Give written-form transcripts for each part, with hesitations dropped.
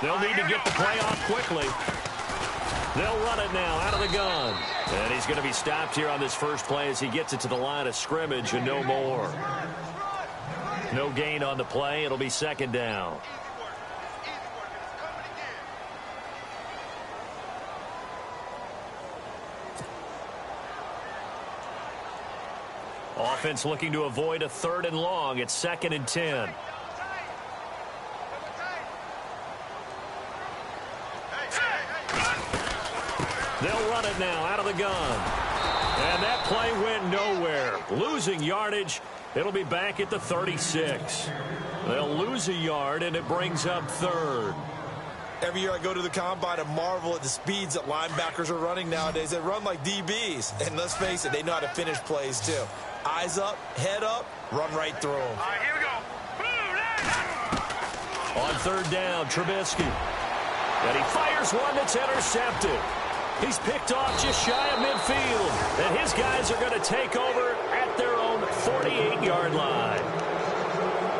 They'll need to get the play off quickly. They'll run it now out of the gun. And he's going to be stopped here on this first play as he gets it to the line of scrimmage and no more. No gain on the play. It'll be second down. Offense looking to avoid a 3rd and long. It's 2nd and 10. They'll run it now out of the gun. And that play went nowhere. Losing yardage. It'll be back at the 36. They'll lose a yard, and it brings up 3rd. Every year I go to the combine and marvel at the speeds that linebackers are running nowadays. They run like DBs. And let's face it, they know how to finish plays too. Eyes up, head up, run right through them. All right, here we go. On 3rd down, Trubisky. And he fires one that's intercepted. He's picked off just shy of midfield. And his guys are going to take over at their own 48-yard line.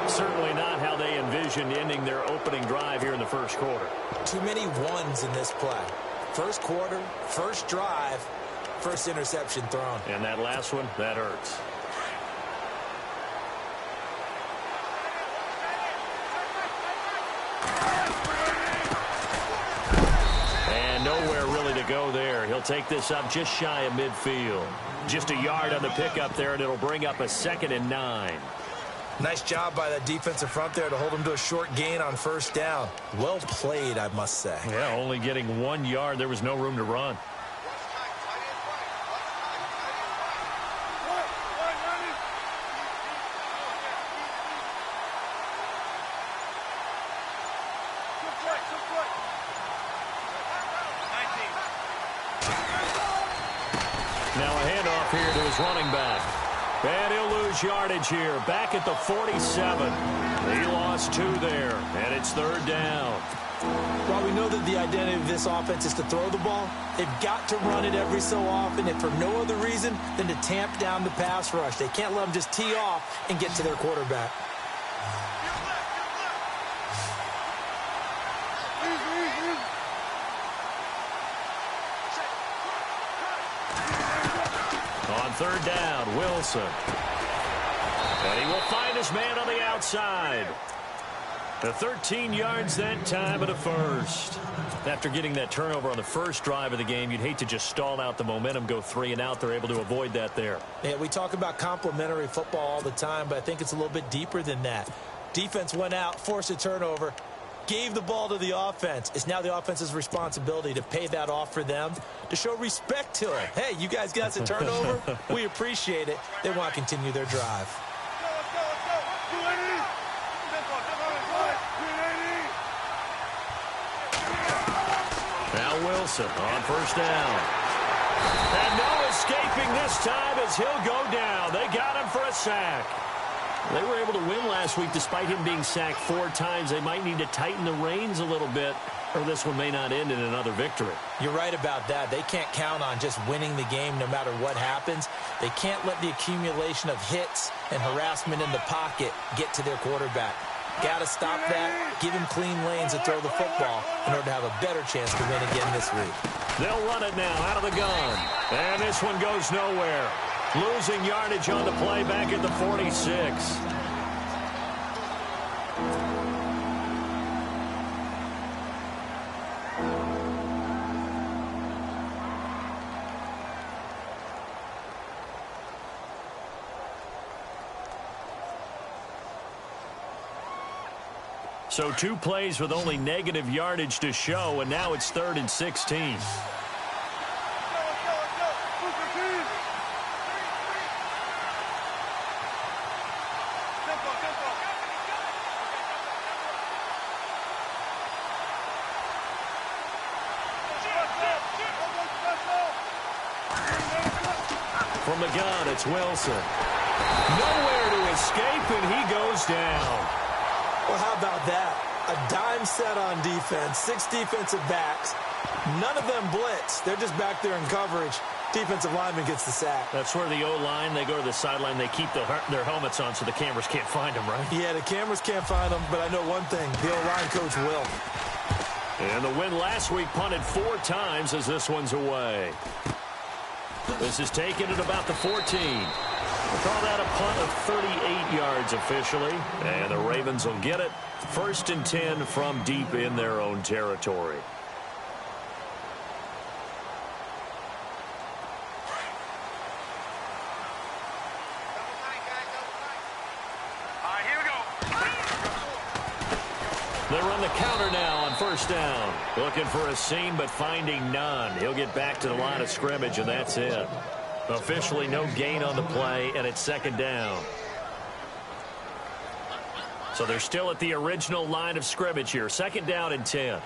Certainly not how they envisioned ending their opening drive here in the first quarter. Too many ones in this play. First quarter, first drive, first interception thrown. And that last one, that hurts. And nowhere really to go there. He'll take this up just shy of midfield. Just a yard on the pickup there, and it'll bring up a 2nd and 9. Nice job by that defensive front there to hold him to a short gain on 1st down. Well played, I must say. Yeah, only getting 1 yard. There was no room to run. Now a handoff here to his running back. And he'll lose yardage here. Back at the 47. He lost 2 there. And it's 3rd down. While we know that the identity of this offense is to throw the ball, they've got to run it every so often, and for no other reason than to tamp down the pass rush. They can't let them just tee off and get to their quarterback. On 3rd down, Wilson. And he will find his man on the outside. The 13 yards that time at a first. After getting that turnover on the first drive of the game, you'd hate to just stall out the momentum, go 3 and out. They're able to avoid that there. Yeah, we talk about complementary football all the time, but I think it's a little bit deeper than that. Defense went out, forced a turnover, gave the ball to the offense. It's now the offense's responsibility to pay that off for them, to show respect to it. Hey, you guys got a turnover? We appreciate it. They want to continue their drive. Now Wilson on 1st down. And no escaping this time as he'll go down. They got him for a sack. They were able to win last week despite him being sacked 4 times. They might need to tighten the reins a little bit, or this one may not end in another victory. You're right about that. They can't count on just winning the game no matter what happens. They can't let the accumulation of hits and harassment in the pocket get to their quarterback. Got to stop that, give him clean lanes to throw the football in order to have a better chance to win again this week. They'll run it now out of the gun. And this one goes nowhere. Losing yardage on the play back at the 46. So 2 plays with only negative yardage to show, and now it's 3rd and 16. From the gun, it's Wilson. Nowhere to escape, and he goes down. Well, how about that? A dime set on defense, 6 defensive backs. None of them blitz. They're just back there in coverage. Defensive lineman gets the sack. That's where the O-line, they go to the sideline, they keep their helmets on so the cameras can't find them, right? Yeah, the cameras can't find them, but I know one thing. The O-line coach will. And the win last week punted 4 times as this one's away. This is taken at about the 14. We'll call that a punt of 38 yards officially. And the Ravens will get it. 1st and 10 from deep in their own territory. They run the counter now on 1st down. Looking for a seam, but finding none. He'll get back to the line of scrimmage, and that's it. Officially no gain on the play, and it's 2nd down. So they're still at the original line of scrimmage here. 2nd down and 10.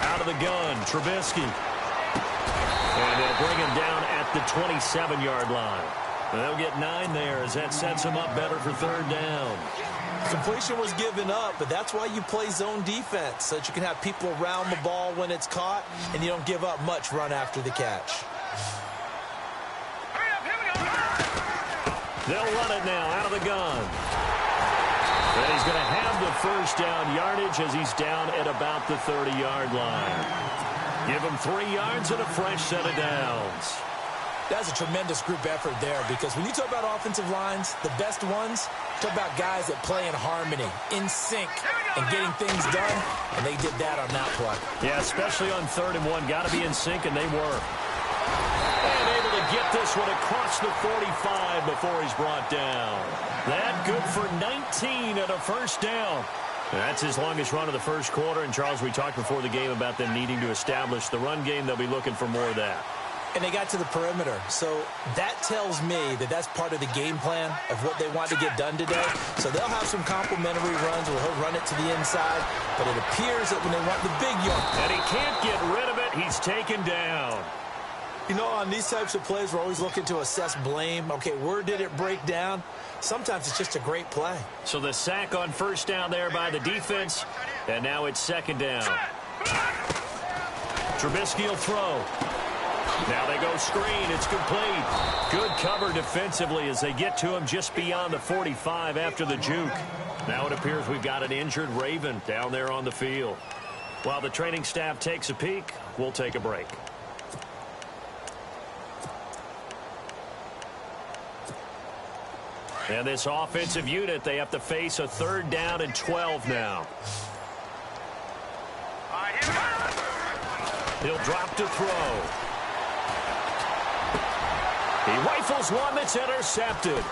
Out of the gun, Trubisky. And they'll bring him down at the 27-yard line. They'll get 9 there as that sets him up better for 3rd down. Completion was given up, but that's why you play zone defense, so that you can have people around the ball when it's caught, and you don't give up much run after the catch. They'll run it now out of the gun. And he's going to have the 1st down yardage as he's down at about the 30-yard line. Give him 3 yards and a fresh set of downs. That's a tremendous group effort there, because when you talk about offensive lines, the best ones, talk about guys that play in harmony, in sync, and getting things done, and they did that on that play. Yeah, especially on 3rd and 1. Got to be in sync, and they were. And able to get this one across the 45 before he's brought down. That good for 19 at a 1st down. That's his longest run of the 1st quarter. And, Charles, we talked before the game about them needing to establish the run game. They'll be looking for more of that. And they got to the perimeter. So that tells me that that's part of the game plan of what they want to get done today. So they'll have some complimentary runs where he'll run it to the inside. But it appears that when they want the big yard. And he can't get rid of it. He's taken down. You know, on these types of plays, we're always looking to assess blame. Okay, where did it break down? Sometimes it's just a great play. So the sack on 1st down there by the defense. And now it's 2nd down. Trubisky will throw. Now they go screen. It's complete. Good cover defensively as they get to him just beyond the 45 after the juke. Now it appears we've got an injured Raven down there on the field. While the training staff takes a peek, we'll take a break. And this offensive unit, they have to face a 3rd down and 12 now. He'll drop to throw. He rifles one that's intercepted.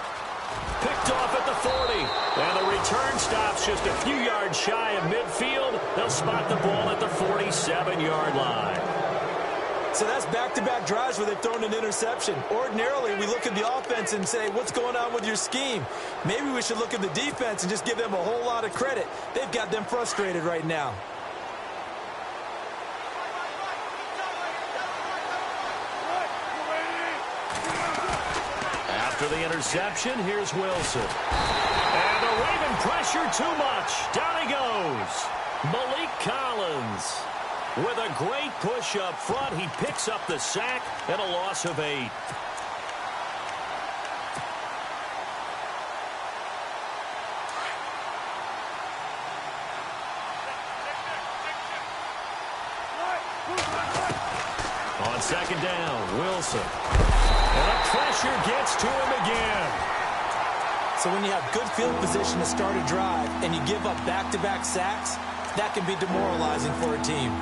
Picked off at the 40. And the return stops just a few yards shy of midfield. They'll spot the ball at the 47-yard line. So that's back-to-back drives where they've thrown an interception. Ordinarily, we look at the offense and say, what's going on with your scheme? Maybe we should look at the defense and just give them a whole lot of credit. They've got them frustrated right now. After the interception, here's Wilson. And the Raven pressure too much. Down he goes. Malik Collins. With a great push up front, he picks up the sack and a loss of 8. On 2nd down, Wilson. And the pressure gets to him again. So when you have good field position to start a drive and you give up back-to-back sacks, that can be demoralizing for a team.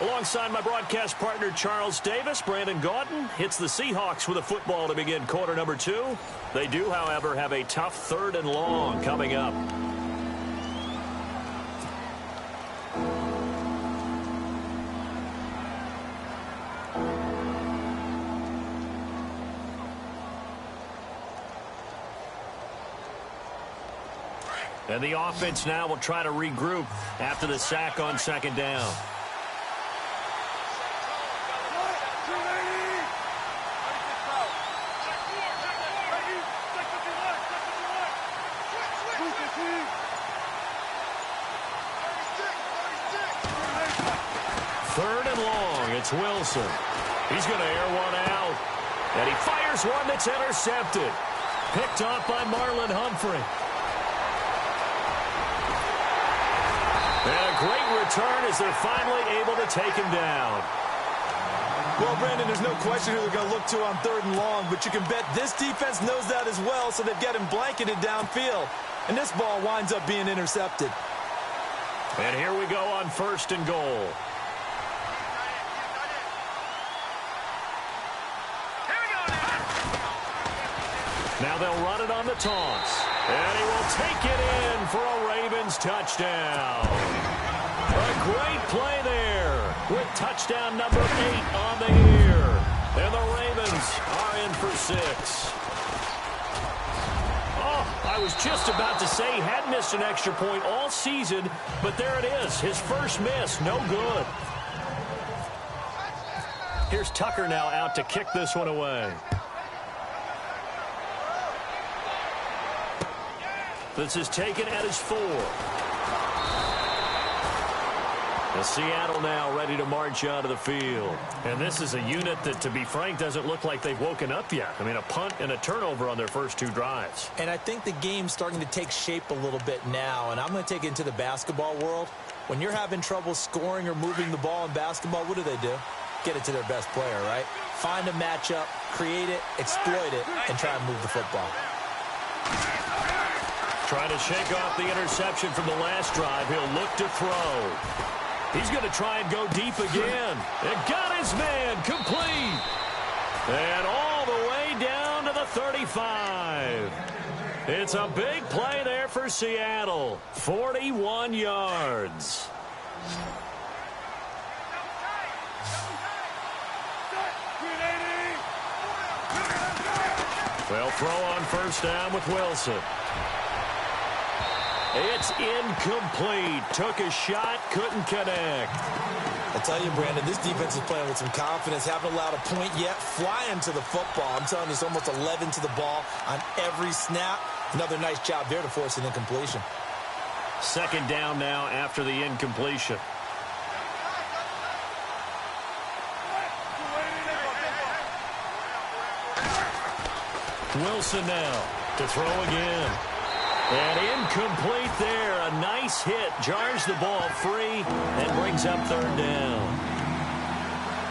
Alongside my broadcast partner, Charles Davis, Brandon Gaudin hits the Seahawks with a football to begin quarter number 2. They do, however, have a tough 3rd and long coming up. And the offense now will try to regroup after the sack on 2nd down. Third and long, it's Wilson. He's going to air one out. And he fires one that's intercepted. Picked off by Marlon Humphrey. And a great return as they're finally able to take him down. Well, Brandon, there's no question who they're going to look to on third and long, but you can bet this defense knows that as well, so they've got him blanketed downfield. And this ball winds up being intercepted. And here we go on first and goal. Now they'll run it on the toss. And he will take it in for a Ravens touchdown. A great play there with touchdown number 8 on the year. And the Ravens are in for 6. Oh, I was just about to say he hadn't missed an extra point all season, but there it is, his first miss, no good. Here's Tucker now out to kick this one away. This is taken at his 4. The Seattle now ready to march out of the field. And this is a unit that, to be frank, doesn't look like they've woken up yet. I mean, a punt and a turnover on their first 2 drives. And I think the game's starting to take shape a little bit now, and I'm going to take it into the basketball world. When you're having trouble scoring or moving the ball in basketball, what do? Get it to their best player, right? Find a matchup, create it, exploit it, and try and move the football. Trying to shake off the interception from the last drive. He'll look to throw. He's going to try and go deep again. And got his man complete. And all the way down to the 35. It's a big play there for Seattle. 41 yards. They'll throw on first down with Wilson. It's incomplete. Took a shot, couldn't connect. I tell you, Brandon, this defense is playing with some confidence. Haven't allowed a point yet. Flying to the football. I'm telling you, it's almost 11 to the ball on every snap. Another nice job there to force an incompletion. Second down now after the incompletion. Wilson now to throw again. And incomplete there. A nice hit. Jars the ball free and brings up third down.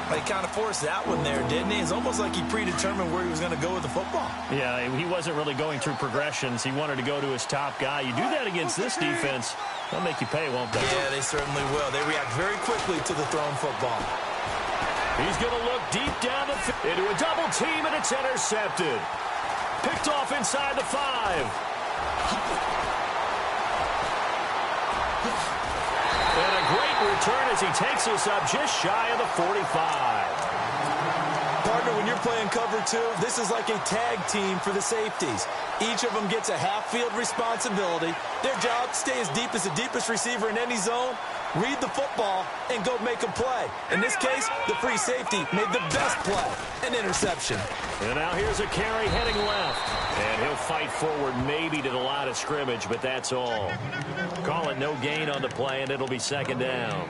He kind of forced that one there, didn't he? It's almost like he predetermined where he was going to go with the football. Yeah, he wasn't really going through progressions. He wanted to go to his top guy. You do that against this defense, they'll make you pay, won't they? Yeah, they certainly will. They react very quickly to the thrown football. He's going to look deep down the field into a double team, and it's intercepted. Picked off inside the 5. And a great return as he takes us up just shy of the 45. Partner, when you're playing cover 2, this is like a tag team for the safeties. Each of them gets a half-field responsibility. Their job, stay as deep as the deepest receiver in any zone, read the football, and go make a play. In this case, the free safety made the best play, an interception. And now here's a carry heading left. And he'll fight forward maybe to the line of scrimmage, but that's all. Call it no gain on the play, and it'll be second down.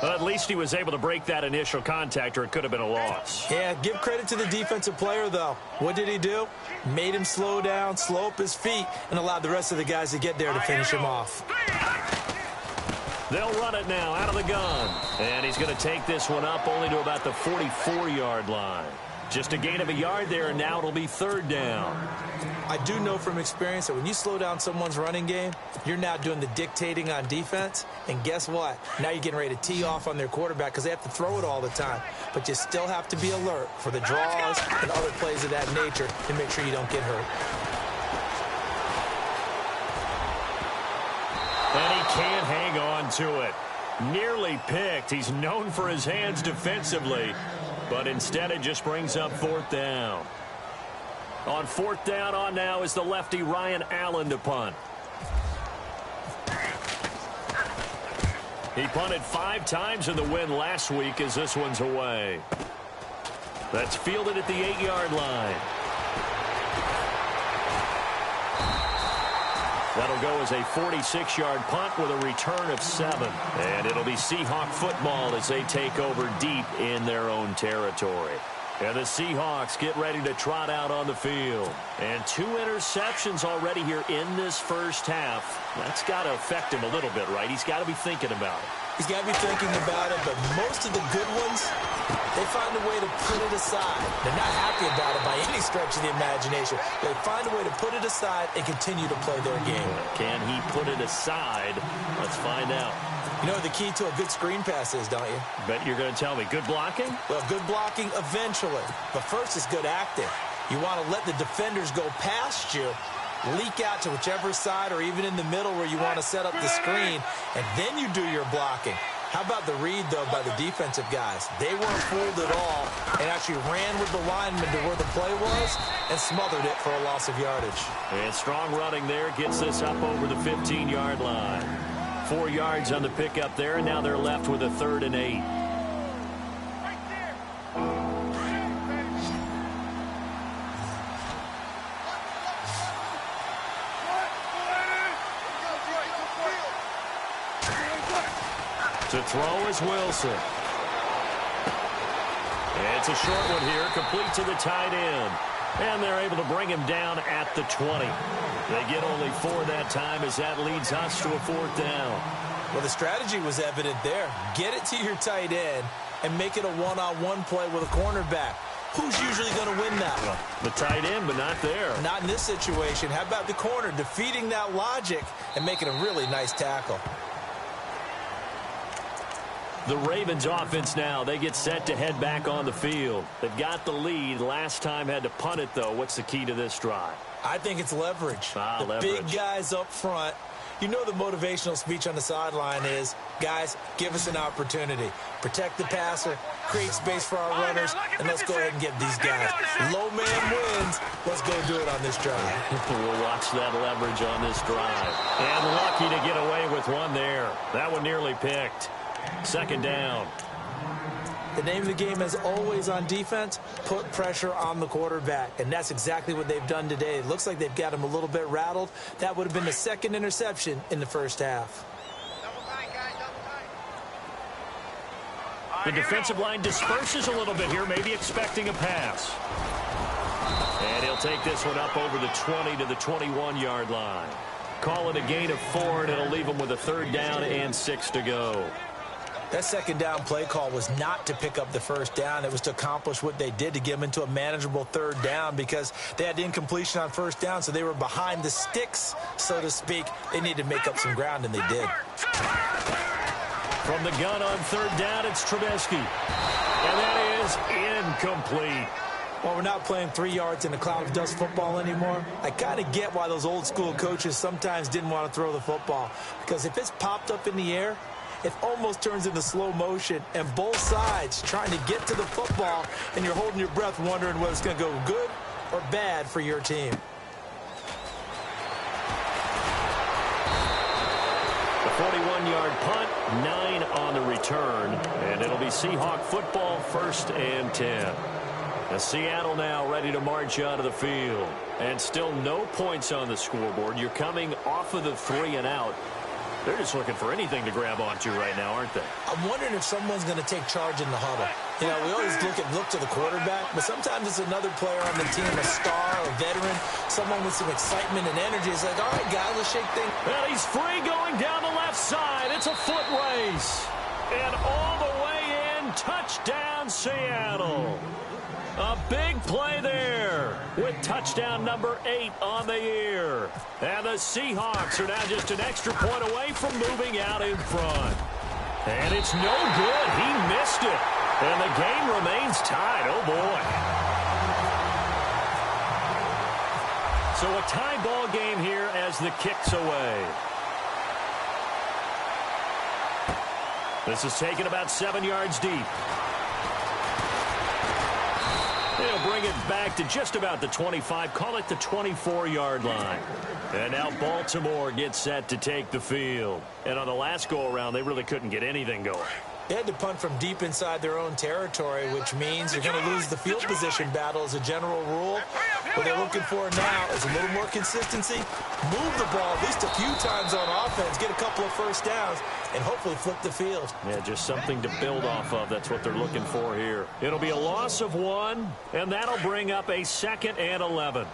Well, at least he was able to break that initial contact, or it could have been a loss. Yeah, give credit to the defensive player, though. What did he do? Made him slow down, slow up his feet, and allowed the rest of the guys to get there to finish him off. They'll run it now out of the gun. And he's going to take this one up only to about the 44-yard line. Just a gain of a yard there, and now it'll be third down. I do know from experience that when you slow down someone's running game, you're now doing the dictating on defense. And guess what? Now you're getting ready to tee off on their quarterback because they have to throw it all the time. But you still have to be alert for the draws and other plays of that nature to make sure you don't get hurt. And he can't hang on to it. Nearly picked. He's known for his hands defensively. But instead it just brings up fourth down. On fourth down on now is the lefty Ryan Allen to punt. He punted 5 times in the win last week as this one's away. That's fielded at the 8-yard line. That'll go as a 46-yard punt with a return of 7. And it'll be Seahawk football as they take over deep in their own territory. And the Seahawks get ready to trot out on the field. And 2 interceptions already here in this first half. That's got to affect him a little bit, right? He's got to be thinking about it. He's got to be thinking about it, but most of the good ones, they find a way to put it aside. They're not happy about it by any stretch of the imagination. They find a way to put it aside and continue to play their game. Can he put it aside? Let's find out. You know what the key to a good screen pass is, don't you? Bet you're going to tell me. Good blocking? Well, good blocking eventually. But first is good acting. You want to let the defenders go past you, leak out to whichever side or even in the middle where you want to set up the screen, and then you do your blocking. How about the read, though, by the defensive guys? They weren't fooled at all and actually ran with the lineman to where the play was and smothered it for a loss of yardage. And strong running there gets this up over the 15-yard line. 4 yards on the pickup there, and now they're left with a 3rd and 8. To throw is Wilson. It's a short one here, complete to the tight end. And they're able to bring him down at the 20. They get only 4 that time as that leads us to a 4th down. Well, the strategy was evident there. Get it to your tight end and make it a one-on-one play with a cornerback. Who's usually going to win that one? The tight end, but not there. Not in this situation. How about the corner defeating that logic and making a really nice tackle? The Ravens offense now, they get set to head back on the field. They've got the lead. Last time had to punt it, though. What's the key to this drive? I think it's leverage. Leverage. Big guys up front. You know the motivational speech on the sideline is, guys, give us an opportunity. Protect the passer, create space for our runners, and let's go ahead and get these guys. Low man wins. Let's go do it on this drive. We'll watch that leverage on this drive. And lucky to get away with one there. That one nearly picked. 2nd down. The name of the game, as always on defense, put pressure on the quarterback. And that's exactly what they've done today. It looks like they've got him a little bit rattled. That would have been the 2nd interception in the first half. The defensive line disperses a little bit here, maybe expecting a pass. And he'll take this one up over the 20 to the 21-yard line. Call it a gain of 4, and it'll leave him with a 3rd down and 6 to go. That 2nd down play call was not to pick up the 1st down. It was to accomplish what they did, to get them into a manageable 3rd down, because they had incompletion on 1st down, so they were behind the sticks, so to speak. They needed to make up some ground, and they did. From the gun on 3rd down, it's Trubisky. And that is incomplete. Well, we're not playing 3 yards in a cloud of dust football anymore. I kind of get why those old-school coaches sometimes didn't want to throw the football, because if it's popped up in the air, it almost turns into slow motion, and both sides trying to get to the football, and you're holding your breath wondering whether it's going to go good or bad for your team. The 41-yard punt, 9 on the return, and it'll be Seahawk football, 1st and 10. As Seattle now ready to march out of the field, and still no points on the scoreboard. You're coming off of the 3 and out. They're just looking for anything to grab onto right now, aren't they? I'm wondering if someone's going to take charge in the huddle. You know, we always look to the quarterback, but sometimes it's another player on the team, a star, a veteran, someone with some excitement and energy. It's like, all right, guys, let's shake things. Well, he's free going down the left side. It's a foot race. And all the way in, touchdown, Seattle. A big play there with touchdown number 8 on the year. And the Seahawks are now just an extra point away from moving out in front. And it's no good. He missed it. And the game remains tied. Oh, boy. So a tie ball game here as the kick's away. This is taken about 7 yards deep. They'll bring it back to just about the 25, call it the 24-yard line. And now Baltimore gets set to take the field. And on the last go-around, they really couldn't get anything going. They had to punt from deep inside their own territory, which means you're going to lose the field position battle as a general rule. What they're looking for now is a little more consistency, move the ball at least a few times on offense, get a couple of first downs, and hopefully flip the field. Yeah, just something to build off of. That's what they're looking for here. It'll be a loss of 1, and that'll bring up a 2nd and 11.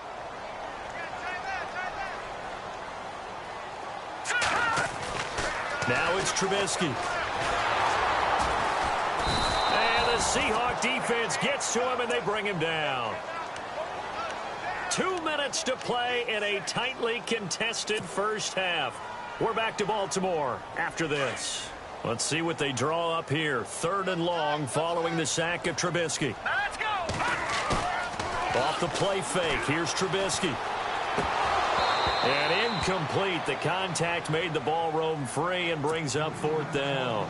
Now it's Trubisky. And the Seahawk defense gets to him, and they bring him down. 2 minutes to play in a tightly contested first half. We're back to Baltimore after this. Let's see what they draw up here. 3rd and long following the sack of Trubisky. Let's go. Off the play fake. Here's Trubisky. And incomplete. The contact made the ball roam free and brings up 4th down.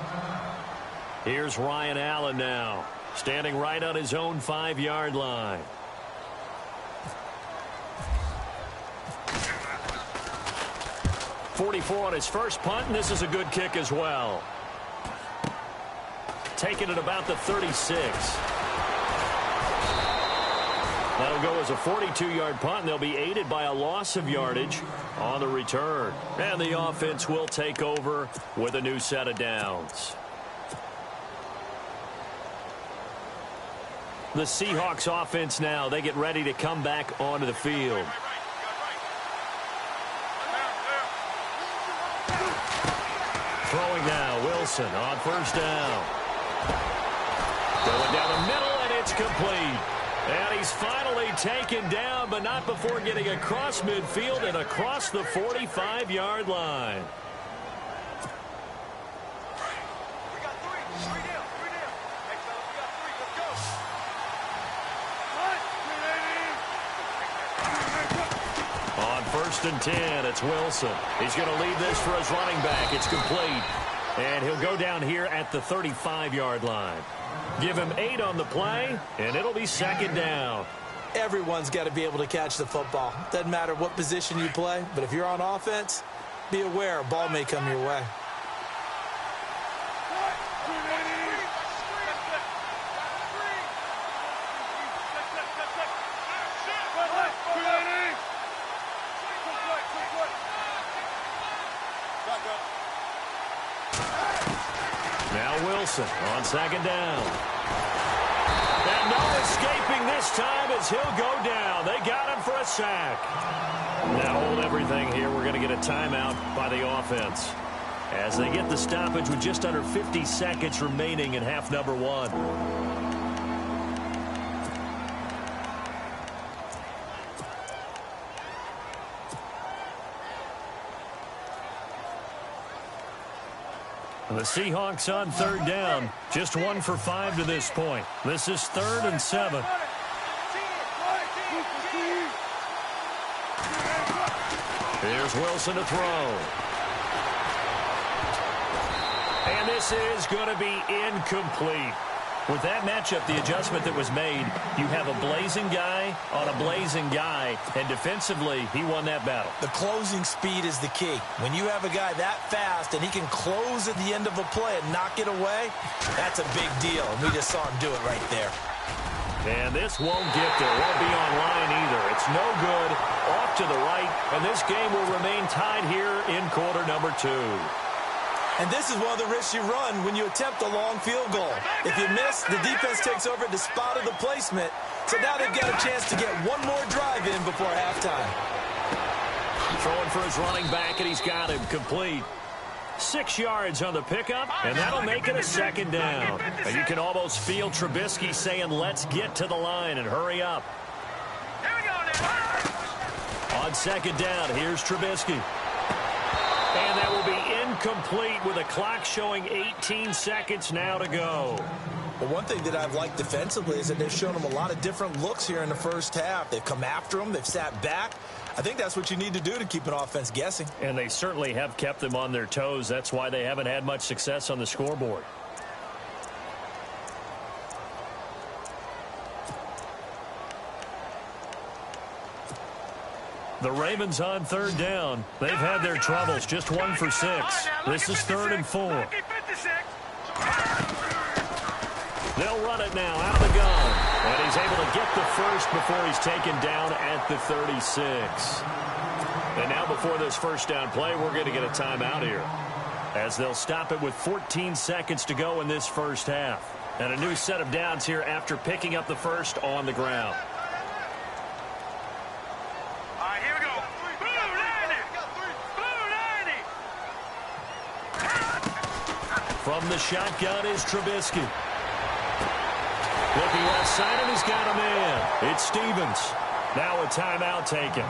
Here's Ryan Allen now, standing right on his own 5-yard line. .44 on his first punt, and this is a good kick as well. Taking it about the 36. That'll go as a 42-yard punt, and they'll be aided by a loss of yardage on the return. And the offense will take over with a new set of downs. The Seahawks offense now, they get ready to come back onto the field. Throwing now, Wilson on 1st down. Going down the middle, and it's complete. And he's finally taken down, but not before getting across midfield and across the 45-yard line. We got 3. 3 down. 3 down. Hey, fellas, we got 3. Let's go. On 1st and 10, it's Wilson. He's going to leave this for his running back. It's complete. And he'll go down here at the 35-yard line. Give him 8 on the play, and it'll be 2nd down. Everyone's got to be able to catch the football. Doesn't matter what position you play, but if you're on offense, be aware a ball may come your way. Now Wilson on 2nd down. And no escaping this time as he'll go down. They got him for a sack. Now hold everything here. We're going to get a timeout by the offense as they get the stoppage with just under 50 seconds remaining in half number 1. The Seahawks on 3rd down. Just 1 for 5 to this point. This is 3rd and 7. Here's Wilson to throw. And this is going to be incomplete. With that matchup, the adjustment that was made, you have a blazing guy on a blazing guy, and defensively, he won that battle. The closing speed is the key. When you have a guy that fast and he can close at the end of a play and knock it away, that's a big deal, and we just saw him do it right there. And this won't get there. Won't be on line either. It's no good. Off to the right, and this game will remain tied here in quarter number 2. And this is one of the risks you run when you attempt a long field goal. If you miss, the defense takes over at the spot of the placement. So now they've got a chance to get one more drive in before halftime. Throwing for his running back, and he's got him complete. 6 yards on the pickup, and that'll make it a 2nd down. And you can almost feel Trubisky saying, let's get to the line and hurry up. On 2nd down, here's Trubisky. And that will be incomplete with a clock showing 18 seconds now to go. Well, one thing that I've liked defensively is that they've shown them a lot of different looks here in the first half. They've come after them. They've sat back. I think that's what you need to do to keep an offense guessing. And they certainly have kept them on their toes. That's why they haven't had much success on the scoreboard. The Ravens on 3rd down. They've had their troubles. Just 1 for 6. This is 3rd and 4. They'll run it now out of the gun. And he's able to get the first before he's taken down at the 36. And now before this first down play, we're going to get a timeout here, as they'll stop it with 14 seconds to go in this first half. And a new set of downs here after picking up the first on the ground. All right, here we go. Blue 90. From the shotgun is Trubisky. Looking left side, and he's got a man. It's Stevens. Now a timeout taken.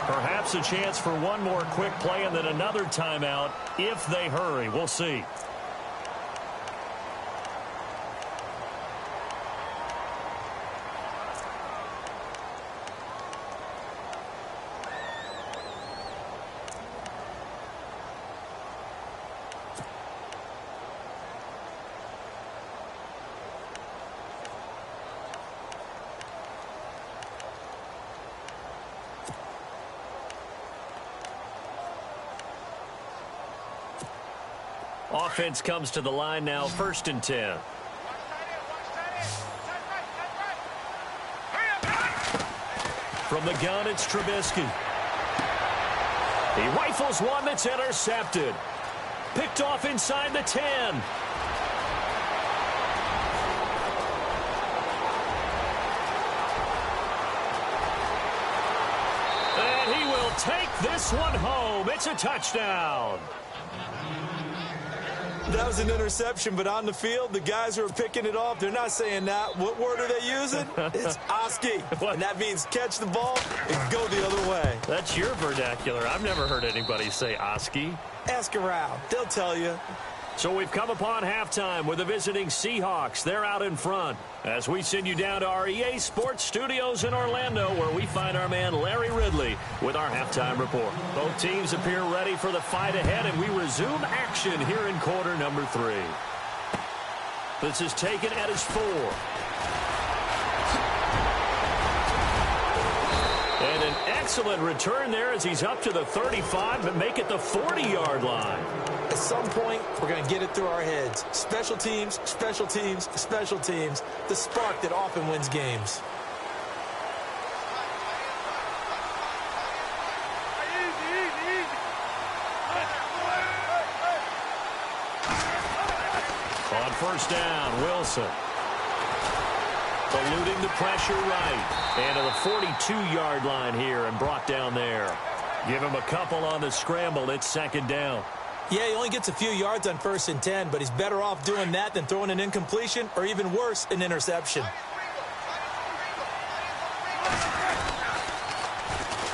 Perhaps a chance for one more quick play and then another timeout if they hurry. We'll see. Offense comes to the line now, 1st and 10. From the gun, it's Trubisky. He rifles one that's intercepted. Picked off inside the 10. And he will take this one home. It's a touchdown. That was an interception, but on the field, the guys who are picking it off, they're not saying that. What word are they using? It's Oski. And that means catch the ball and go the other way. That's your vernacular. I've never heard anybody say Oski. Ask around. They'll tell you. So we've come upon halftime with the visiting Seahawks. They're out in front as we send you down to our EA Sports Studios in Orlando, where we find our man Larry Ridley with our halftime report. Both teams appear ready for the fight ahead, and we resume action here in quarter number 3. This is taken at his 4. And an excellent return there as he's up to the 35, but make it the 40-yard line. At some point, we're going to get it through our heads. Special teams, special teams, special teams. The spark that often wins games. On 1st down, Wilson. Eluding the pressure right. And to the 42-yard line here and brought down there. Give him a couple on the scramble. It's 2nd down. Yeah, he only gets a few yards on 1st and 10, but he's better off doing that than throwing an incompletion or even worse, an interception.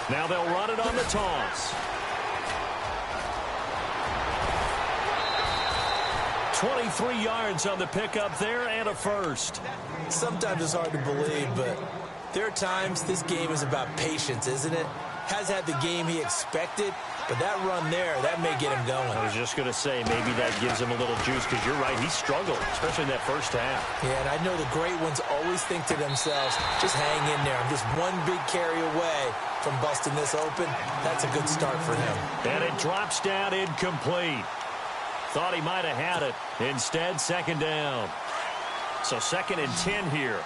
Now they'll run it on the toss. 23 yards on the pickup there and a first. Sometimes it's hard to believe, but there are times this game is about patience, isn't it? Has had the game he expected, but that run there, that may get him going. I was just going to say, maybe that gives him a little juice, because you're right, he struggled, especially in that first half. Yeah, and I know the great ones always think to themselves, just hang in there. I'm just one big carry away from busting this open. That's a good start for him. And it drops down incomplete. Thought he might have had it. Instead, 2nd down. So 2nd and 10 here.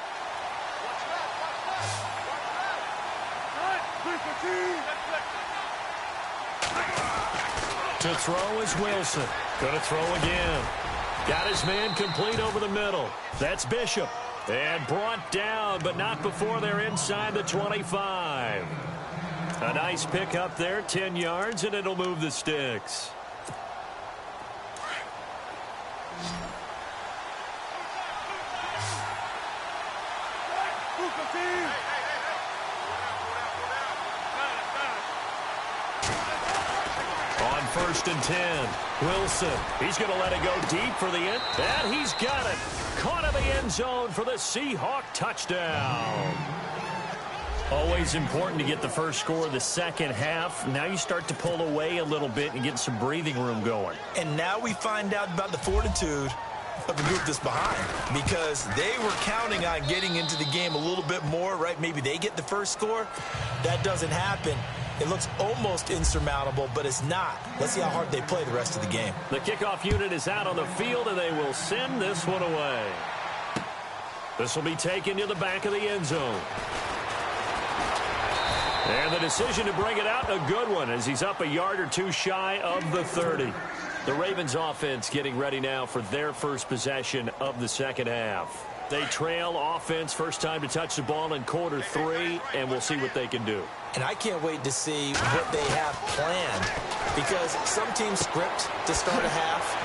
To throw is Wilson. Going to throw again. Got his man complete over the middle. That's Bishop. And brought down, but not before they're inside the 25. A nice pick up there, 10 yards, and it'll move the sticks. On 1st and 10, Wilson. He's going to let it go deep for the end. And he's got it. Caught in the end zone for the Seahawk touchdown. Always important to get the first score of the second half. Now you start to pull away a little bit and get some breathing room going. And now we find out about the fortitude of the group that's behind, because they were counting on getting into the game a little bit more, right? Maybe they get the first score. That doesn't happen. It looks almost insurmountable, but it's not. Let's see how hard they play the rest of the game. The kickoff unit is out on the field, and they will send this one away. This will be taken to the back of the end zone. And the decision to bring it out, a good one, as he's up a yard or two shy of the 30. The Ravens offense getting ready now for their first possession of the second half. They trail offense, first time to touch the ball in quarter 3, and we'll see what they can do. And I can't wait to see what they have planned, because some teams script to start a half.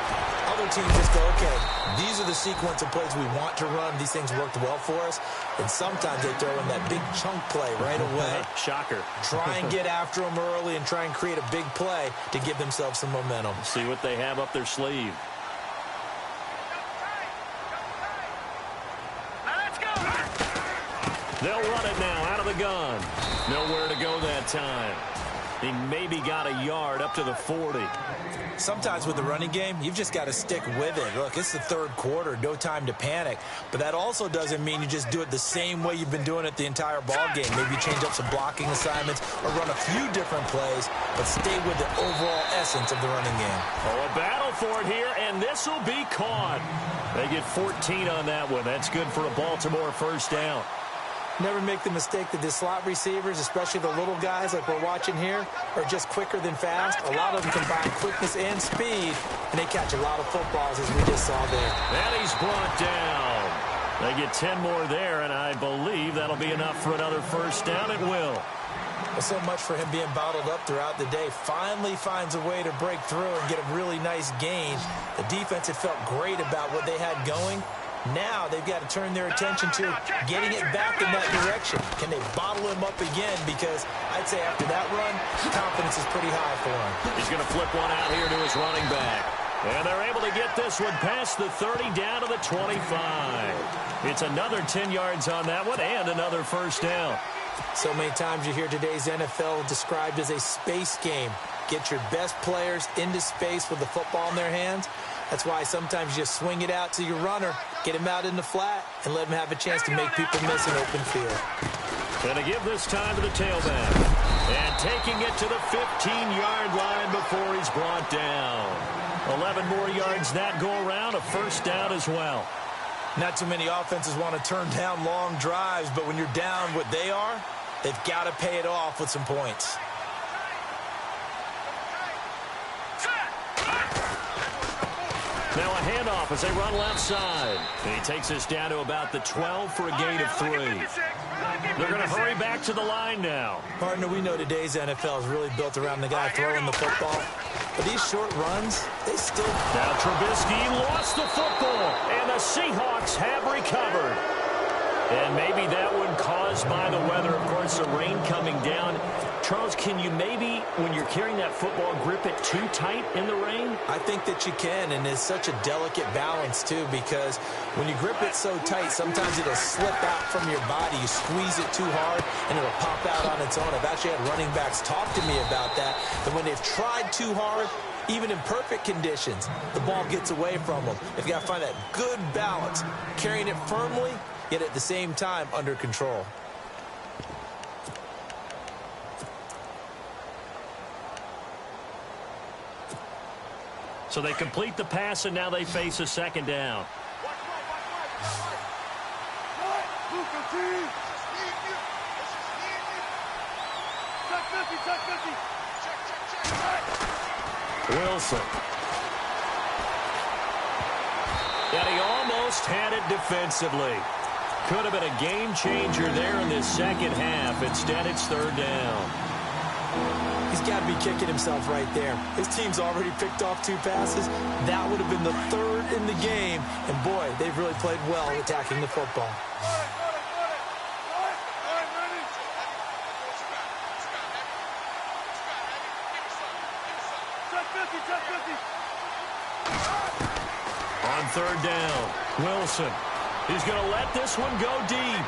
Other teams just go, okay, these are the sequence of plays we want to run. These things worked well for us. And sometimes they throw in that big chunk play right away. Shocker. Try and get after them early and try and create a big play to give themselves some momentum. See what they have up their sleeve. They'll run it now out of the gun. Nowhere to go that time. He maybe got a yard up to the 40. Sometimes with the running game, you've just got to stick with it. Look, it's the third quarter, no time to panic. But that also doesn't mean you just do it the same way you've been doing it the entire ball game. Maybe change up some blocking assignments or run a few different plays, but stay with the overall essence of the running game. Oh, a battle for it here, and this will be caught. They get 14 on that one. That's good for a Baltimore first down. Never make the mistake that the slot receivers, especially the little guys like we're watching here, are just quicker than fast. A lot of them combine quickness and speed, and they catch a lot of footballs, as we just saw there. And he's brought down. They get 10 more there, and I believe that'll be enough for another first down. It will. Well, so much for him being bottled up throughout the day. Finally finds a way to break through and get a really nice gain. The defense had felt great about what they had going. Now they've got to turn their attention to getting it back in that direction. Can they bottle him up again? Because I'd say after that run, confidence is pretty high for him. He's going to flip one out here to his running back. And they're able to get this one past the 30 down to the 25. It's another 10 yards on that one and another first down. So many times you hear today's NFL described as a space game. Get your best players into space with the football in their hands. That's why sometimes you just swing it out to your runner, get him out in the flat, and let him have a chance to make people miss an open field. Going to give this time to the tailback. And taking it to the 15-yard line before he's brought down. 11 more yards that go around, a first down as well. Not too many offenses want to turn down long drives, but when you're down what they are, they've got to pay it off with some points. Now a handoff as they run left side. And he takes us down to about the 12 for a gain of 3. They're going to hurry back to the line now. Partner, we know today's NFL is really built around the guy throwing the football. But these short runs, they still... Now Trubisky lost the football, and the Seahawks have recovered. And maybe that one caused by the weather. Of course, the rain coming down. Charles, can you maybe, when you're carrying that football, grip it too tight in the rain? I think that you can, and it's such a delicate balance, too, because when you grip it so tight, sometimes it'll slip out from your body. You squeeze it too hard, and it'll pop out on its own. I've actually had running backs talk to me about that, and when they've tried too hard, even in perfect conditions, the ball gets away from them. They've got to find that good balance, carrying it firmly, yet at the same time under control. So they complete the pass, and now they face a second down. Wilson. And he almost had it defensively. Could have been a game changer there in this second half. Instead, it's third down. He's got to be kicking himself right there. His team's already picked off 2 passes. That would have been the 3rd in the game. And, boy, they've really played well attacking the football. On third down, Wilson. He's going to let this one go deep.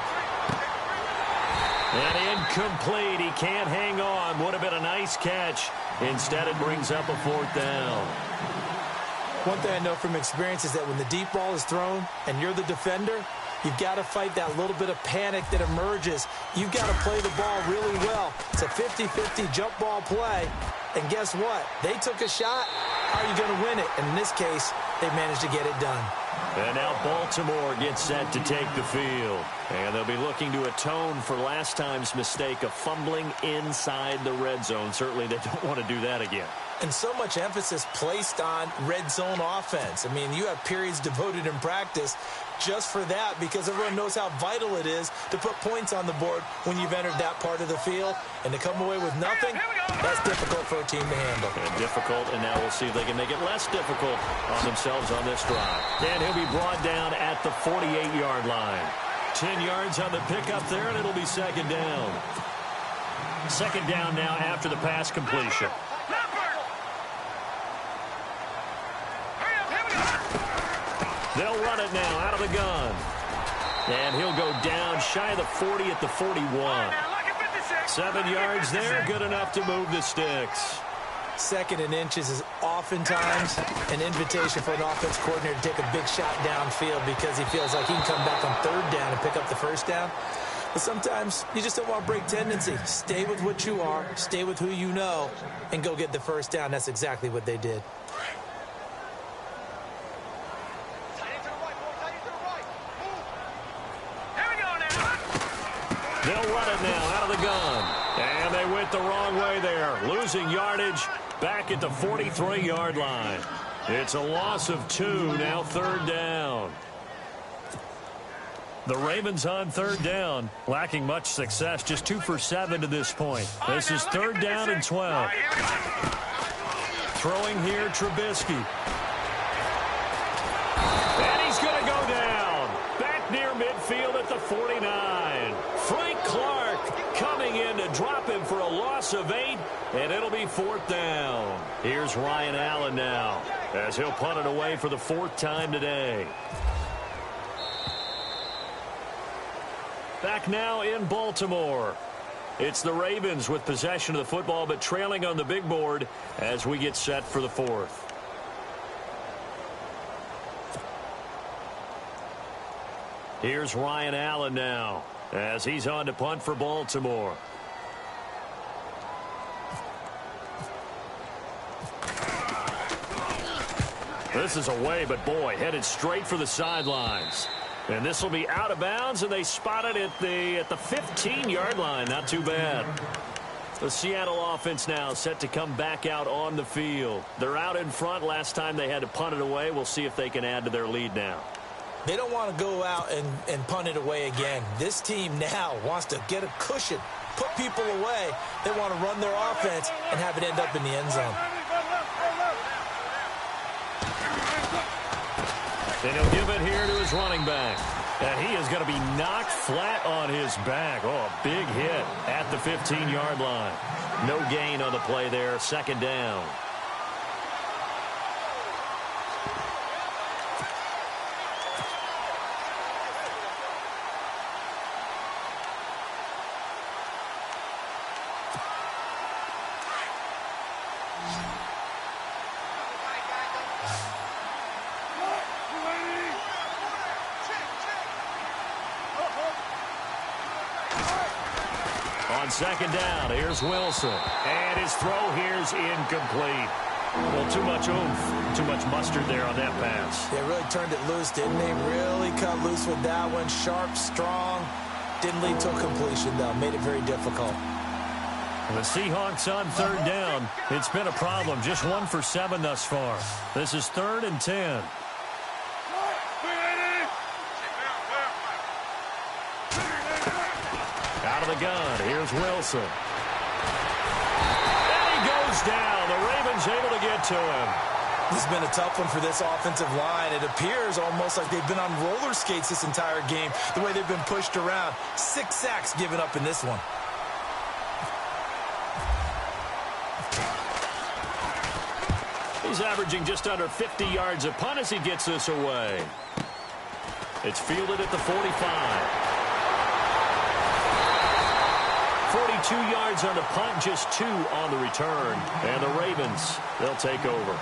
And incomplete. He can't hang on. Would have been a nice catch. Instead, it brings up a 4th down. One thing I know from experience is that when the deep ball is thrown and you're the defender, you've got to fight that little bit of panic that emerges. You've got to play the ball really well. It's a 50-50 jump ball play. And guess what? They took a shot, How are you going to win it? And in this case, they managed to get it done. And now Baltimore gets set to take the field. And they'll be looking to atone for last time's mistake of fumbling inside the red zone. Certainly they don't want to do that again. And so much emphasis placed on red zone offense. I mean, you have periods devoted in practice just for that because everyone knows how vital it is to put points on the board when you've entered that part of the field. And to come away with nothing, that's difficult for a team to handle. And difficult, and now we'll see if they can make it less difficult on themselves on this drive. And he'll be brought down at the 48-yard line. 10 yards on the pickup there, and it'll be second down. Second down now after the pass completion. They'll run it now out of the gun. And he'll go down shy of the 40 at the 41. 7 yards there, good enough to move the sticks. Second and inches is oftentimes an invitation for an offense coordinator to take a big shot downfield because he feels like he can come back on third down and pick up the first down. But sometimes you just don't want to break tendency. Stay with what you are, stay with who you know, and go get the first down. That's exactly what they did. They'll run it now out of the gun. And they went the wrong way there. Losing yardage back at the 43-yard line. It's a loss of 2, now third down. The Ravens on third down, lacking much success, just 2 for 7 to this point. This is third down and 12. Throwing here, Trubisky. And he's going to go down. Back near midfield at the 49. Frank Clark coming in to drop him for a loss of 8, and it'll be fourth down. Here's Ryan Allen now, as he'll punt it away for the 4th time today. Back now in Baltimore. It's the Ravens with possession of the football, but trailing on the big board as we get set for the 4th. Here's Ryan Allen now, as he's on to punt for Baltimore. This is away, but boy, headed straight for the sidelines. And this will be out of bounds, and they spot it at the 15-yard line. Not too bad. The Seattle offense now set to come back out on the field. They're out in front. Last time they had to punt it away. We'll see if they can add to their lead now. They don't want to go out and punt it away again. This team now wants to get a cushion, put people away. They want to run their offense and have it end up in the end zone. And he'll give it here to his running back. And he is going to be knocked flat on his back. Oh, a big hit at the 15-yard line. No gain on the play there. Second down. On second down, here's Wilson. And his throw here's incomplete. Well, too much oomph, too much mustard there on that pass. They really turned it loose, didn't they? Really cut loose with that one. Sharp, strong. Didn't lead to a completion, though. Made it very difficult. The Seahawks on third down. It's been a problem. Just 1 for 7 thus far. This is 3rd and 10. Out of the gun, here's Wilson. And he goes down. The Ravens able to get to him. This has been a tough one for this offensive line. It appears almost like they've been on roller skates this entire game, the way they've been pushed around. 6 sacks given up in this one. He's averaging just under 50 yards a punt as he gets this away. It's fielded at the 45. 42 yards on the punt, just 2 on the return. And the Ravens, they'll take over.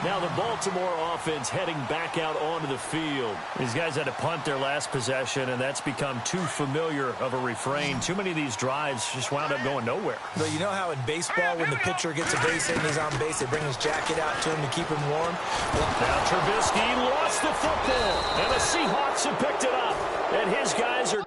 Now the Baltimore offense heading back out onto the field. These guys had to punt their last possession, and that's become too familiar of a refrain. Too many of these drives just wound up going nowhere. But you know how in baseball, when the pitcher gets a base hit and he's on base, they bring his jacket out to him to keep him warm? Now Trubisky lost the football, and the Seahawks have picked it up. And his guys are...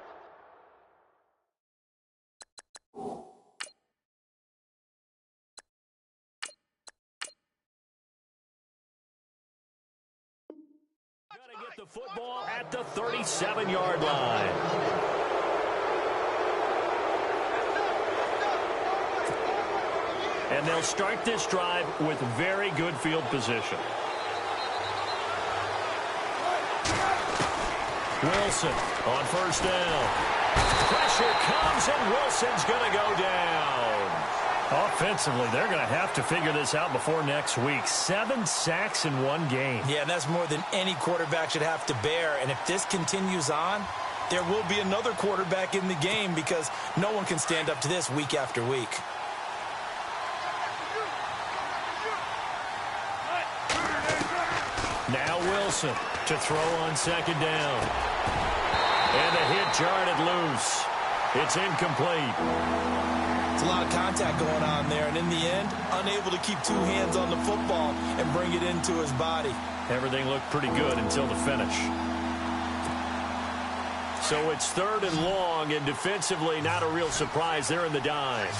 Get the football at the 37-yard line. And they'll start this drive with very good field position. Wilson on first down. Pressure comes, and Wilson's going to go down. Offensively, they're going to have to figure this out before next week. 7 sacks in one game. Yeah, and that's more than any quarterback should have to bear. And if this continues on, there will be another quarterback in the game because no one can stand up to this week after week. Now Wilson to throw on second down. And the hit jarred it loose. It's incomplete. It's a lot of contact going on there, and in the end, unable to keep 2 hands on the football and bring it into his body. Everything looked pretty good until the finish. So it's 3rd and long, and defensively not a real surprise. They're in the dive.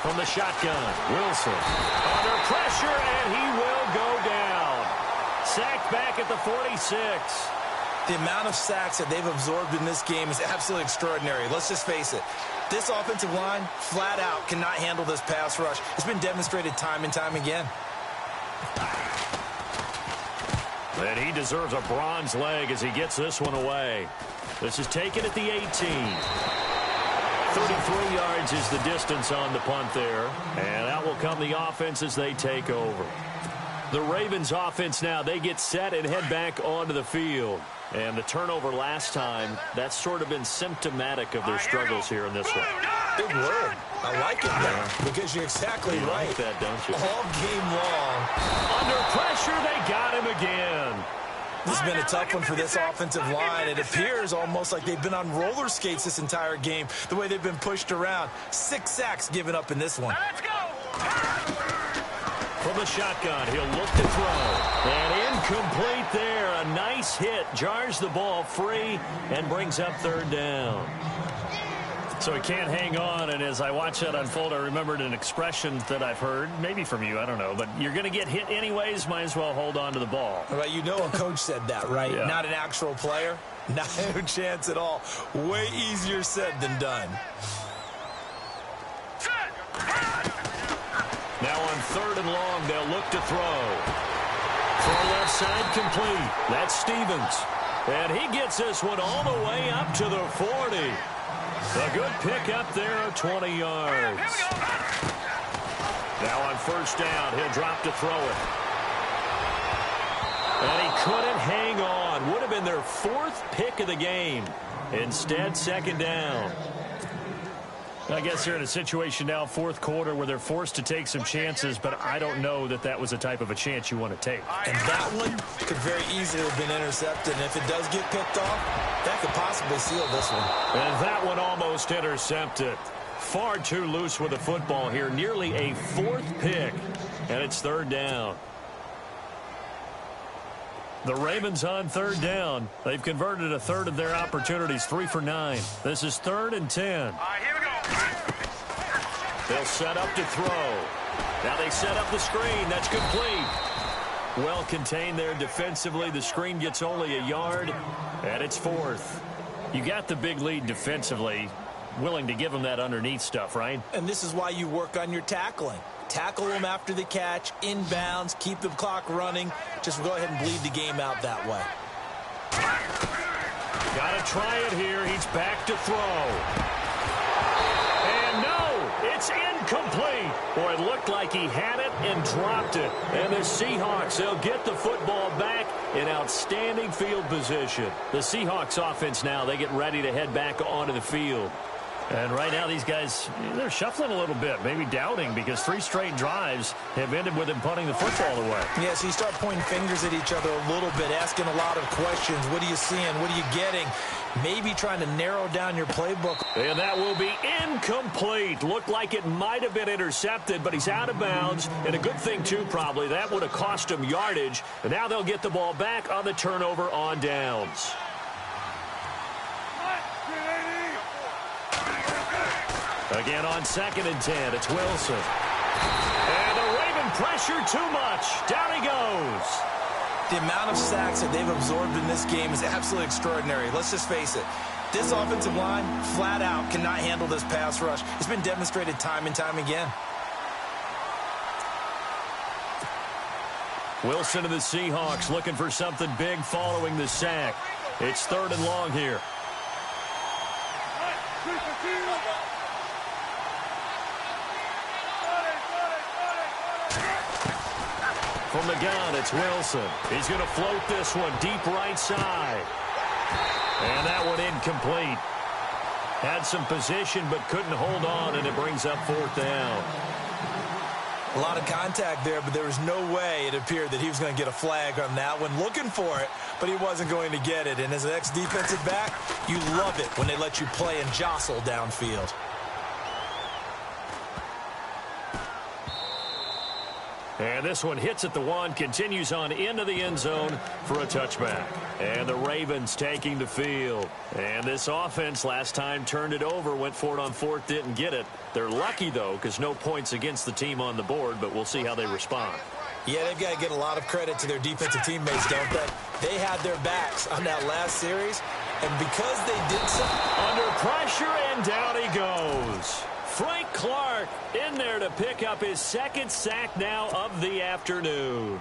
From the shotgun, Wilson under pressure, and he will go down. Sacked back at the 46. The amount of sacks that they've absorbed in this game is absolutely extraordinary. Let's just face it. This offensive line, flat out, cannot handle this pass rush. It's been demonstrated time and time again. And he deserves a bronze leg as he gets this one away. This is taken at the 18. 33 yards is the distance on the punt there. And out will come the offense as they take over. The Ravens offense now, they get set and head back onto the field. And the turnover last time, that's sort of been symptomatic of their struggles here in this one. Big word. I like it there because you're exactly right. Like that, don't you? All game long. Under pressure, they got him again. This has been a tough one for this offensive line. It appears almost like they've been on roller skates this entire game, the way they've been pushed around. 6 sacks given up in this one. Let's go! From the shotgun, he'll look to throw. And incomplete there. A nice hit. Jars the ball free and brings up 3rd down. So he can't hang on, and as I watch that unfold, I remembered an expression that I've heard, maybe from you, I don't know, but you're going to get hit anyways, might as well hold on to the ball. Well, you know a coach said that, right? Yeah. Not an actual player. Not a chance at all. Way easier said than done. Now on 3rd and long, they'll look to throw. Throw left side complete. That's Stevens. And he gets this one all the way up to the 40. A good pick up there of 20 yards. Now on 1st down, he'll drop to throw it. And he couldn't hang on. Would have been their 4th pick of the game. Instead, 2nd down. I guess they're in a situation now, 4th quarter, where they're forced to take some chances, but I don't know that that was the type of a chance you want to take. And that one could very easily have been intercepted. And if it does get picked off, that could possibly seal this one. And that one almost intercepted. Far too loose with the football here. Nearly a 4th pick. And it's 3rd down. The Ravens on 3rd down. They've converted a 3rd of their opportunities, 3 for 9. This is 3rd and 10. All right, here we go. They'll set up to throw. Now they set up the screen. That's complete. Well contained there defensively. The screen gets only a yard, and it's 4th. You got the big lead defensively. Willing to give them that underneath stuff, right? And this is why you work on your tackling. Tackle them after the catch, inbounds, keep the clock running. Just go ahead and bleed the game out that way. Got to try it here. He's back to throw. And no, it's incomplete. Boy, it looked like he had it and dropped it. And the Seahawks, they'll get the football back in outstanding field position. The Seahawks offense now, they get ready to head back onto the field. And right now, these guys, they're shuffling a little bit, maybe doubting, because 3 straight drives have ended with them punting the football away. Yeah, so you start pointing fingers at each other a little bit, asking a lot of questions. What are you seeing? What are you getting? Maybe trying to narrow down your playbook. And that will be incomplete. Looked like it might have been intercepted, but he's out of bounds. And a good thing, too, probably. That would have cost him yardage. And now they'll get the ball back on the turnover on downs. Again on 2nd and 10, it's Wilson. And the Raven pressure too much. Down he goes. The amount of sacks that they've absorbed in this game is absolutely extraordinary. Let's just face it. This offensive line, flat out, cannot handle this pass rush. It's been demonstrated time and time again. Wilson and the Seahawks looking for something big following the sack. It's 3rd and long here. From the gun, it's Wilson. He's going to float this one deep right side. And that one incomplete. Had some position but couldn't hold on, and it brings up 4th down. A lot of contact there, but there was no way it appeared that he was going to get a flag on that one. Looking for it, but he wasn't going to get it. And as an ex-defensive back, you love it when they let you play and jostle downfield. And this one hits at the 1, continues on into the end zone for a touchback. And the Ravens taking the field. And this offense last time turned it over, went for it on 4th, didn't get it. They're lucky, though, because no points against the team on the board, but we'll see how they respond. Yeah, they've got to get a lot of credit to their defensive teammates, don't they? They had their backs on that last series, and because they did so... Under pressure, and down he goes. Frank Clark in there to pick up his 2nd sack now of the afternoon.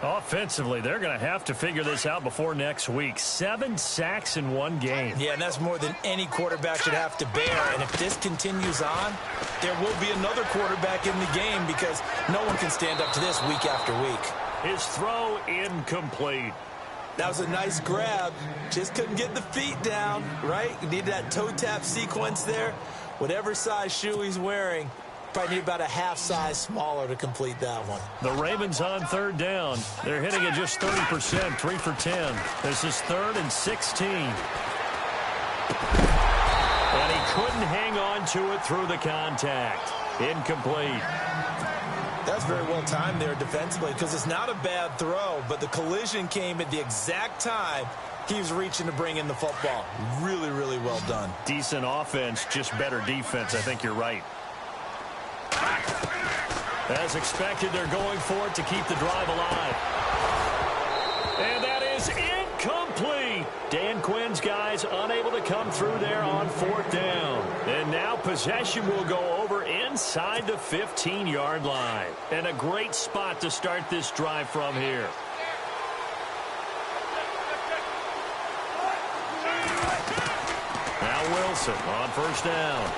Offensively, they're going to have to figure this out before next week. 7 sacks in 1 game. Yeah, and that's more than any quarterback should have to bear. And if this continues on, there will be another quarterback in the game because no one can stand up to this week after week. His throw incomplete. That was a nice grab. Just couldn't get the feet down, right? You need that toe tap sequence there. Whatever size shoe he's wearing, probably need about a half size smaller to complete that one. The Ravens on 3rd down. They're hitting it just 30%, 3 for 10. This is 3rd and 16. And he couldn't hang on to it through the contact. Incomplete. That's very well timed there defensively because it's not a bad throw, but the collision came at the exact time he was reaching to bring in the football. Really, really well done. Decent offense, just better defense. I think you're right. As expected, they're going for it to keep the drive alive. And that is incomplete. Dan Quinn's guys unable to come through there on 4th down. And now possession will go over inside the 15-yard line. And a great spot to start this drive from here. Now Wilson on 1st down.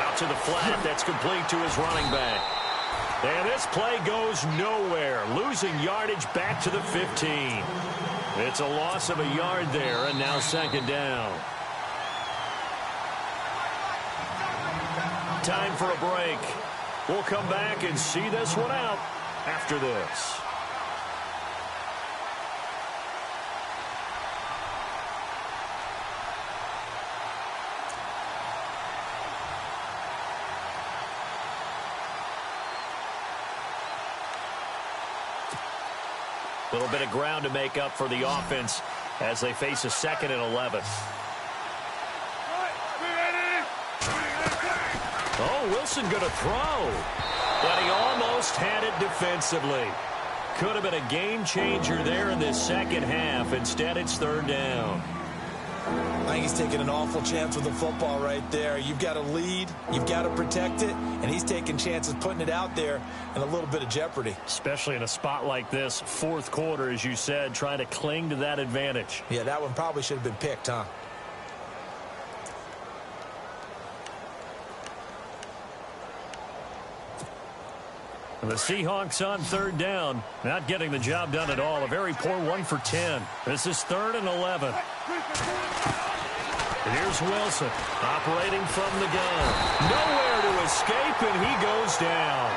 Out to the flat. That's complete to his running back. And this play goes nowhere. Losing yardage back to the 15. It's a loss of a yard there, and now 2nd down. Time for a break. We'll come back and see this one out after this. A little bit of ground to make up for the offense as they face a 2nd and 11. Oh, Wilson going to throw. But he almost had it defensively. Could have been a game changer there in this 2nd half. Instead, it's 3rd down. I think he's taking an awful chance with the football right there. You've got to lead, you've got to protect it, and he's taking chances putting it out there in a little bit of jeopardy. Especially in a spot like this, 4th quarter, as you said, trying to cling to that advantage. Yeah, that one probably should have been picked, huh? The Seahawks on third down. Not getting the job done at all. A very poor 1 for 10. This is 3rd and 11. Here's Wilson operating from the gun. Nowhere to escape, and he goes down.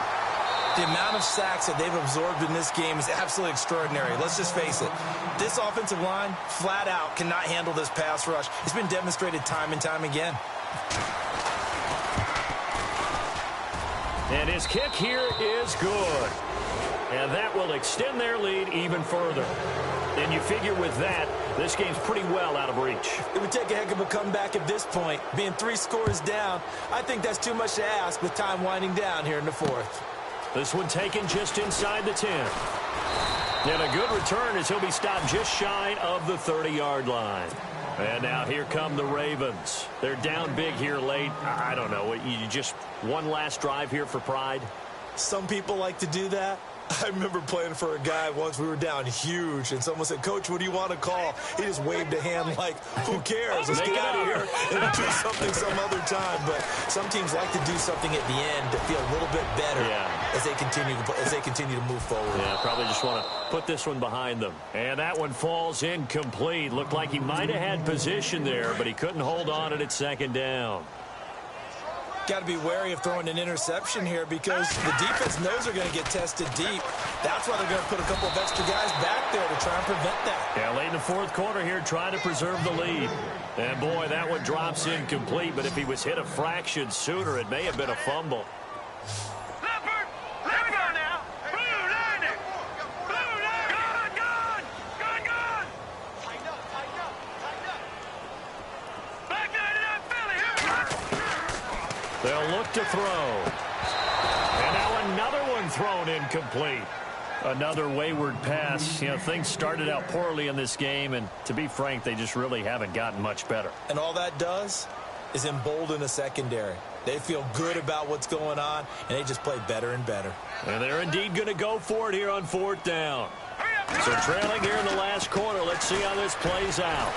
The amount of sacks that they've absorbed in this game is absolutely extraordinary. Let's just face it. This offensive line, flat out, cannot handle this pass rush. It's been demonstrated time and time again. And his kick here is good. And that will extend their lead even further. And you figure with that, this game's pretty well out of reach. It would take a heck of a comeback at this point. Being 3 scores down, I think that's too much to ask with time winding down here in the 4th. This one taken just inside the 10. And a good return as he'll be stopped just shy of the 30-yard line. And now here come the Ravens. They're down big here late. I don't know. You just one last drive here for pride? Some people like to do that. I remember playing for a guy once. We were down huge, and someone said, "Coach, what do you want to call?" He just waved a hand like, "Who cares? Let's get out of here and do something some other time." But some teams like to do something at the end to feel a little bit better as they continue to move forward. Yeah, probably just want to put this one behind them. And that one falls incomplete. Looked like he might have had position there, but he couldn't hold on it at 2nd down. Got to be wary of throwing an interception here because the defense knows they're going to get tested deep. That's why they're going to put a couple of extra guys back there to try and prevent that. Yeah, late in the 4th quarter here, trying to preserve the lead. And boy, that one drops incomplete, but if he was hit a fraction sooner, it may have been a fumble. They'll look to throw. And now another one thrown incomplete. Another wayward pass. You know, things started out poorly in this game, and to be frank, they just really haven't gotten much better. And all that does is embolden a secondary. They feel good about what's going on, and they just play better and better. And they're indeed going to go for it here on 4th down. So trailing here in the last quarter. Let's see how this plays out.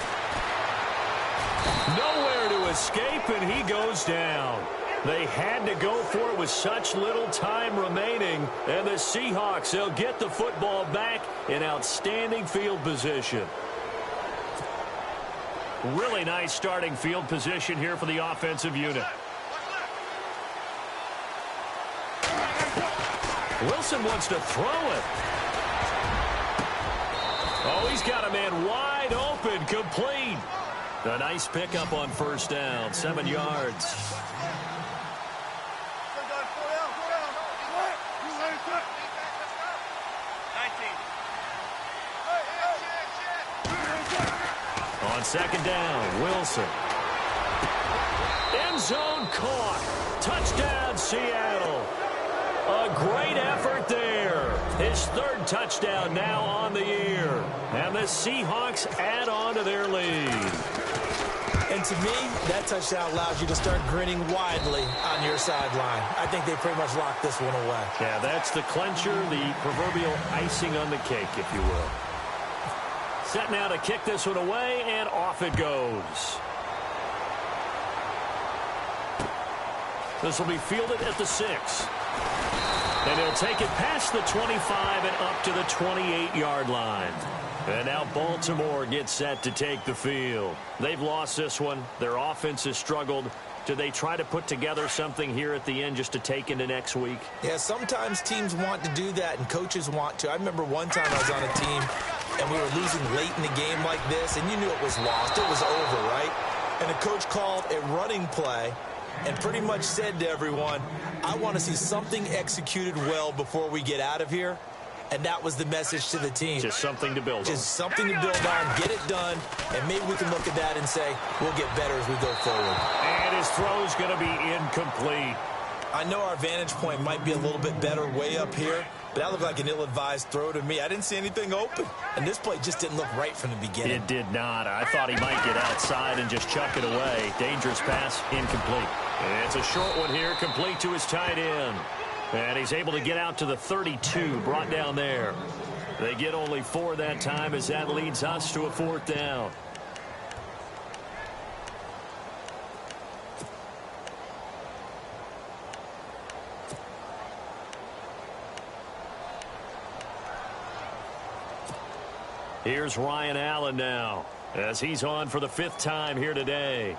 Nowhere to escape, and he goes down. They had to go for it with such little time remaining. And the Seahawks, they'll get the football back in outstanding field position. Really nice starting field position here for the offensive unit. Wilson wants to throw it. Oh, he's got a man wide open, complete. A nice pickup on 1st down, 7 yards. On 2nd down, Wilson. End zone caught. Touchdown, Seattle. A great effort there. His 3rd touchdown now on the year. And the Seahawks add on to their lead. And to me, that touchdown allows you to start grinning widely on your sideline. I think they pretty much locked this one away. Yeah, that's the clincher, the proverbial icing on the cake, if you will. Set now to kick this one away, and off it goes. This will be fielded at the 6. And he'll take it past the 25 and up to the 28-yard line. And now Baltimore gets set to take the field. They've lost this one. Their offense has struggled. Do they try to put together something here at the end just to take into next week? Yeah, sometimes teams want to do that and coaches want to. I remember one time I was on a team and we were losing late in the game like this, and you knew it was lost. It was over, right? And the coach called a running play and pretty much said to everyone, I want to see something executed well before we get out of here. And that was the message to the team. Just something to build on. Just something to build on, get it done, and maybe we can look at that and say, we'll get better as we go forward. And his throw's going to be incomplete. I know our vantage point might be a little bit better way up here, but that looked like an ill-advised throw to me. I didn't see anything open, and this play just didn't look right from the beginning. It did not. I thought he might get outside and just chuck it away. Dangerous pass, incomplete. And it's a short one here, complete to his tight end. And he's able to get out to the 32, brought down there. They get only 4 that time as that leads us to a 4th down. Here's Ryan Allen now, as he's on for the 5th time here today.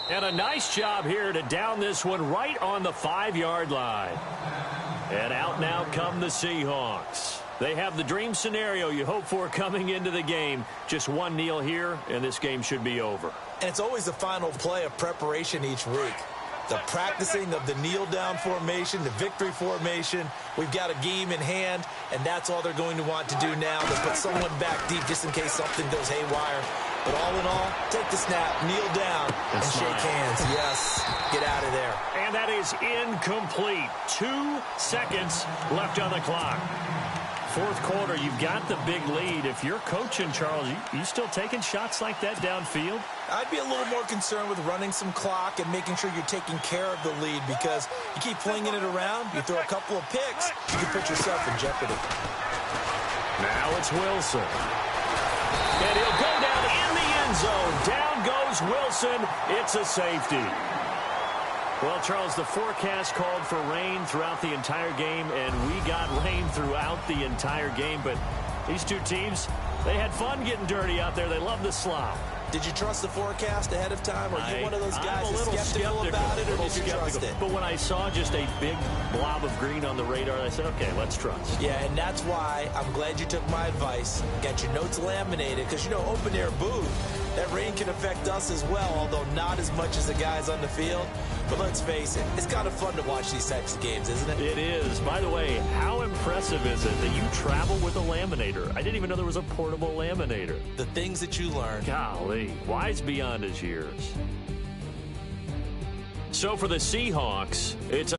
And a nice job here to down this one right on the 5-yard line. And out now come the Seahawks. They have the dream scenario you hope for coming into the game. Just one kneel here, and this game should be over. And it's always the final play of preparation each week. The practicing of the kneel-down formation, the victory formation. We've got a game in hand, and that's all they're going to want to do now. They put someone back deep just in case something goes haywire. But all in all, take the snap, kneel down, and shake hands. Yes, get out of there. And that is incomplete. 2 seconds left on the clock. 4th quarter, you've got the big lead. If you're coaching, Charles, you still taking shots like that downfield? I'd be a little more concerned with running some clock and making sure you're taking care of the lead, because you keep flinging it around, you throw a couple of picks, you can put yourself in jeopardy. Now it's Wilson. And he'll go down in the end zone. Down goes Wilson. It's a safety. Well, Charles, the forecast called for rain throughout the entire game, and we got rain throughout the entire game. But these two teams, they had fun getting dirty out there. They love the slop. Did you trust the forecast ahead of time? Or are you one of those guys I'm a little skeptical about it, or did you trust it? But when I saw just a big blob of green on the radar, I said, okay, let's trust. Yeah, and that's why I'm glad you took my advice. Got your notes laminated, because, you know, open-air booth, that rain can affect us as well, although not as much as the guys on the field. But let's face it, it's kind of fun to watch these types of games, isn't it? It is. By the way, how impressive is it that you travel with a laminator? I didn't even know there was a portable laminator. The things that you learn. Golly, wise beyond his years. So for the Seahawks, it's